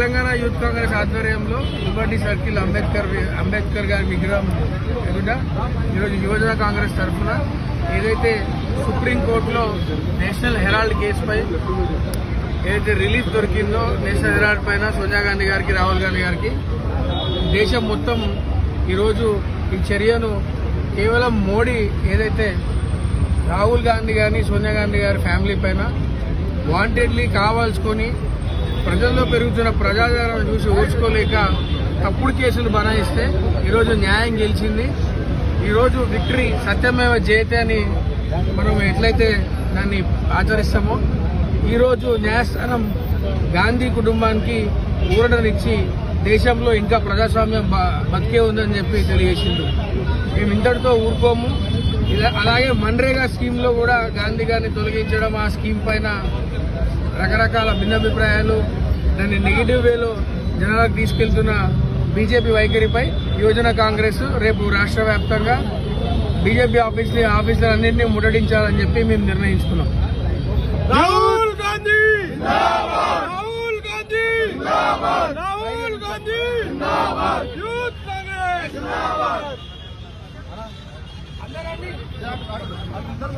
Telangana youth Congress ఆధ్వర్యంలో Liberty circle Ambedkar గారి విగ్రహం ఎదుట ఈరోజు యువజన కాంగ్రెస్ తరఫున ఏదైతే సుప్రీంకోర్టులో నేషనల్ హెరాల్డ్ కేసుపై ఏదైతే రిలీఫ్ దొరికిందో నేషనల్ హెరాల్డ్ పైన సోనియా గాంధీ గారికి, రాహుల్ గాంధీ గారికి, దేశం మొత్తం ఈరోజు ఈ చర్యను కేవలం మోడీ ఏదైతే రాహుల్ గాంధీ గారిని, సోనియా గాంధీ గారి ఫ్యామిలీ పైన వాంటెడ్లీ కావాల్సుకొని ప్రజల్లో పెరుగుతున్న ప్రజాదరణ చూసి ఓర్చుకోలేక తప్పుడు కేసులు బనాయిస్తే ఈరోజు న్యాయం గెలిచింది. ఈరోజు విక్టరీ సత్యమేవ జయతే అని మనం ఎట్లయితే దాన్ని ఆచరిస్తామో ఈరోజు న్యాయస్థానం గాంధీ కుటుంబానికి ఊరటనిచ్చి దేశంలో ఇంకా ప్రజాస్వామ్యం బతికే ఉందని చెప్పి తెలియజేసింది. మేము ఇంతటితో ఊరుకోము. అలాగే మన్రేగా స్కీమ్లో కూడా గాంధీ గారిని తొలగించడం, ఆ స్కీమ్ పైన రకరకాల భిన్నాభిప్రాయాలు, దాన్ని నెగిటివ్ వేలో జనాలకు తీసుకెళ్తున్న బీజేపీ వైఖరిపై యువజన కాంగ్రెస్ రేపు రాష్ట్ర వ్యాప్తంగా బీజేపీ ఆఫీసులన్నింటినీ ముట్టడించాలని చెప్పి మేము నిర్ణయించుకున్నాం. రాహుల్ గాంధీ రాహుల్ గాంధీ రాహుల్ గాంధీ యూత్ కాంగ్రెస్ అందరూ